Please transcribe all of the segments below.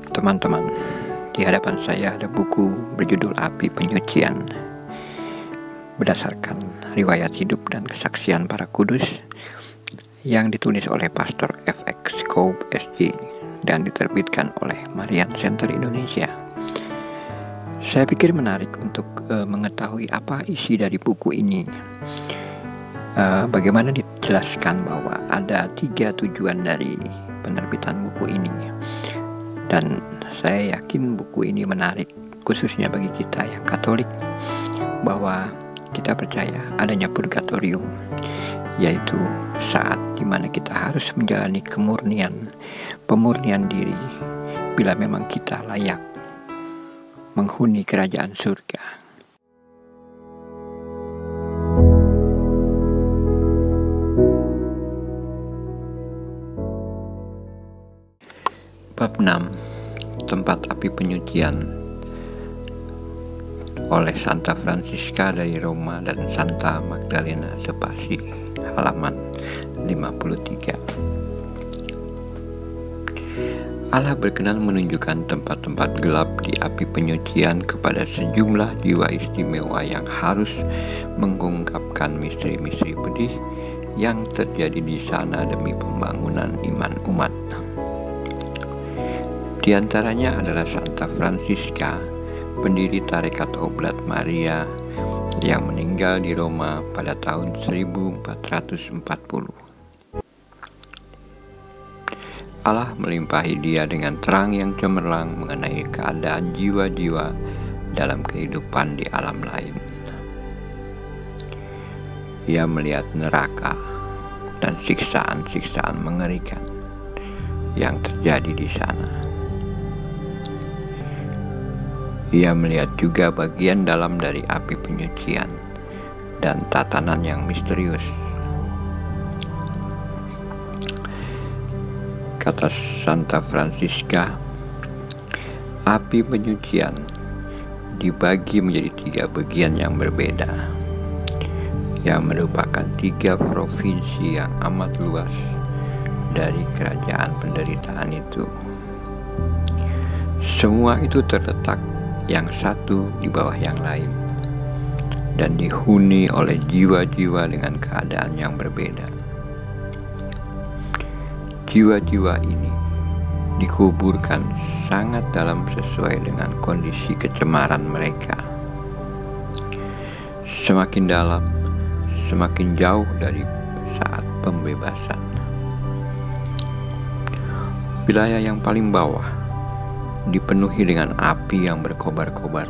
Teman-teman, di hadapan saya ada buku berjudul Api Penyucian, berdasarkan riwayat hidup dan kesaksian para kudus yang ditulis oleh Pastor FX Scope SG dan diterbitkan oleh Marian Center Indonesia. Saya pikir menarik untuk mengetahui apa isi dari buku ini. Bagaimana dijelaskan bahwa ada 3 tujuan dari penerbitan buku ini. Dan saya yakin buku ini menarik, khususnya bagi kita yang Katolik, bahwa kita percaya adanya purgatorium, yaitu saat dimana kita harus menjalani pemurnian diri bila memang kita layak menghuni kerajaan surga. Bab 6, Tempat Api Penyucian, oleh Santa Francisca dari Roma dan Santa Magdalena Sepasi, halaman 53. Allah berkenan menunjukkan tempat-tempat gelap di api penyucian kepada sejumlah jiwa istimewa yang harus mengungkapkan misteri-misteri pedih yang terjadi di sana demi pembangunan iman umat. Di antaranya adalah Santa Francisca, pendiri tarekat Oblat Maria yang meninggal di Roma pada tahun 1440. Allah melimpahi dia dengan terang yang cemerlang mengenai keadaan jiwa-jiwa dalam kehidupan di alam lain. Ia melihat neraka dan siksaan-siksaan mengerikan yang terjadi di sana. Ia melihat juga bagian dalam dari api penyucian dan tatanan yang misterius. Kata Santa Francisca, api penyucian dibagi menjadi 3 bagian yang berbeda, yang merupakan 3 provinsi yang amat luas dari kerajaan penderitaan itu. Semua itu terletak yang satu di bawah yang lain dan dihuni oleh jiwa-jiwa dengan keadaan yang berbeda. Jiwa-jiwa ini dikuburkan sangat dalam sesuai dengan kondisi kecemaran mereka. Semakin dalam, semakin jauh dari saat pembebasan. Wilayah yang paling bawah dipenuhi dengan api yang berkobar-kobar,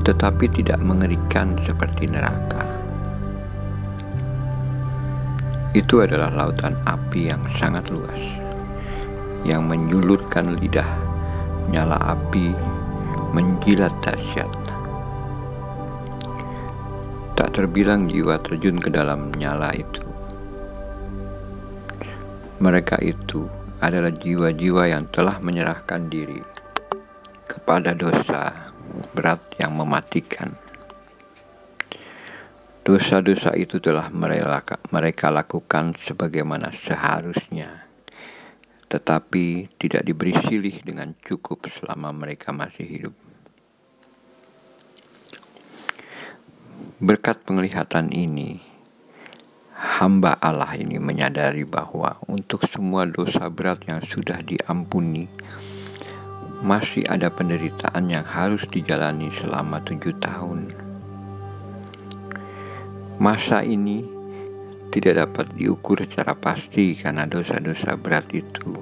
tetapi tidak mengerikan seperti neraka. Itu adalah lautan api yang sangat luas, yang menjulurkan lidah nyala api menjilat dahsyat. Tak terbilang jiwa terjun ke dalam nyala itu. Mereka itu adalah jiwa-jiwa yang telah menyerahkan diri kepada dosa berat yang mematikan. Dosa-dosa itu telah mereka lakukan sebagaimana seharusnya, tetapi tidak diberi silih dengan cukup selama mereka masih hidup. Berkat penglihatan ini, hamba Allah ini menyadari bahwa untuk semua dosa berat yang sudah diampuni, masih ada penderitaan yang harus dijalani selama 7 tahun. Masa ini tidak dapat diukur secara pasti karena dosa-dosa berat itu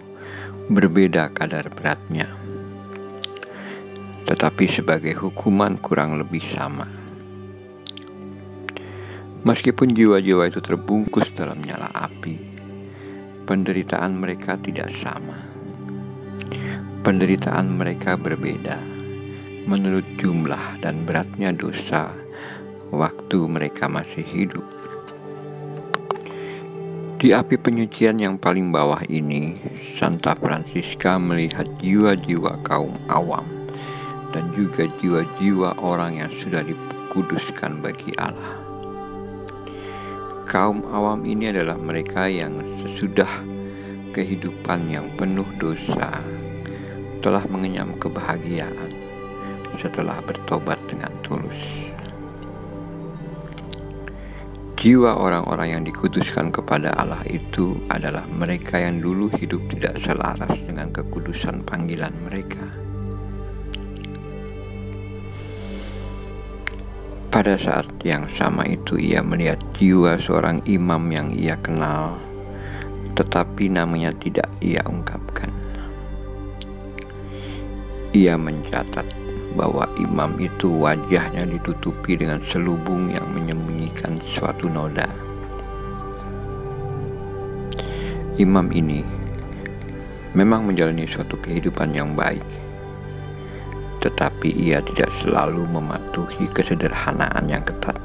berbeda kadar beratnya, tetapi sebagai hukuman kurang lebih sama. Meskipun jiwa-jiwa itu terbungkus dalam nyala api, penderitaan mereka tidak sama. Penderitaan mereka berbeda menurut jumlah dan beratnya dosa waktu mereka masih hidup. Di api penyucian yang paling bawah ini, Santa Francisca melihat jiwa-jiwa kaum awam dan juga jiwa-jiwa orang yang sudah dikuduskan bagi Allah. Kaum awam ini adalah mereka yang sesudah kehidupan yang penuh dosa telah mengenyam kebahagiaan setelah bertobat dengan tulus. Jiwa orang-orang yang dikuduskan kepada Allah itu adalah mereka yang dulu hidup tidak selaras dengan kekudusan panggilan mereka. Pada saat yang sama itu ia melihat jiwa seorang imam yang ia kenal, tetapi namanya tidak ia ungkapkan. Ia mencatat bahwa imam itu wajahnya ditutupi dengan selubung yang menyembunyikan suatu noda. Imam ini memang menjalani suatu kehidupan yang baik, tetapi ia tidak selalu mematuhi kesederhanaan yang ketat,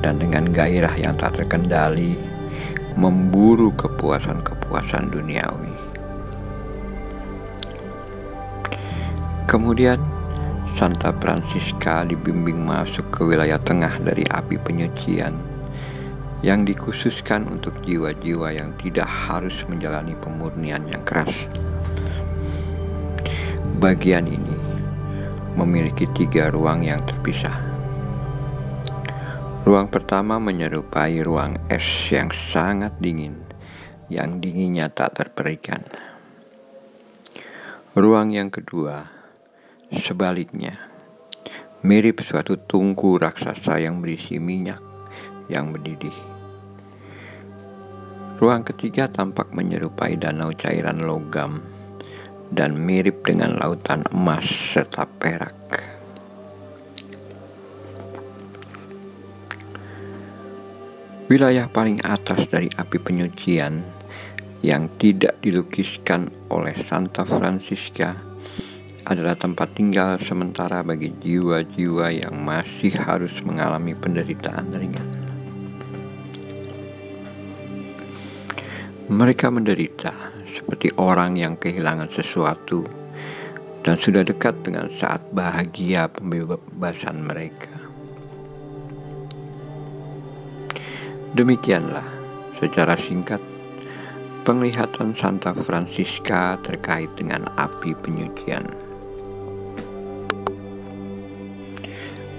dan dengan gairah yang tak terkendali memburu kepuasan-kepuasan duniawi. Kemudian Santa Francisca dibimbing masuk ke wilayah tengah dari api penyucian yang dikhususkan untuk jiwa-jiwa yang tidak harus menjalani pemurnian yang keras. Bagian ini memiliki 3 ruang yang terpisah. Ruang pertama menyerupai ruang es yang sangat dingin, yang dinginnya tak terperikan. Ruang yang kedua, sebaliknya, mirip suatu tungku raksasa yang berisi minyak yang mendidih. Ruang ketiga tampak menyerupai danau cairan logam dan mirip dengan lautan emas serta perak. Wilayah paling atas dari api penyucian yang tidak dilukiskan oleh Santa Francisca adalah tempat tinggal sementara bagi jiwa-jiwa yang masih harus mengalami penderitaan ringan. Mereka menderita seperti orang yang kehilangan sesuatu dan sudah dekat dengan saat bahagia pembebasan mereka. Demikianlah secara singkat penglihatan Santa Francisca terkait dengan api penyucian.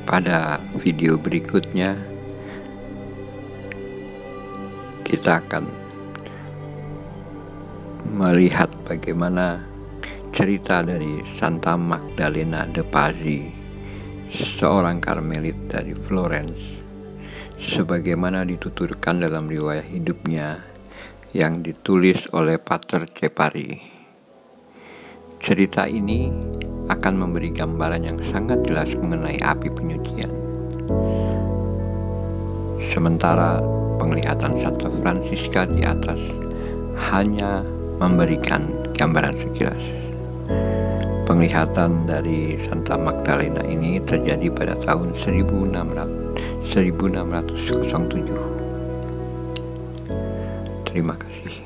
Pada video berikutnya kita akan melihat bagaimana cerita dari Santa Magdalena de Pazzi, seorang Karmelit dari Florence, sebagaimana dituturkan dalam riwayat hidupnya yang ditulis oleh Pater Cepari. Cerita ini akan memberi gambaran yang sangat jelas mengenai api penyucian. Sementara penglihatan Santa Francisca di atas hanya memberikan gambaran sekilas. Penglihatan dari Santa Magdalena ini terjadi pada tahun 1607. Terima kasih.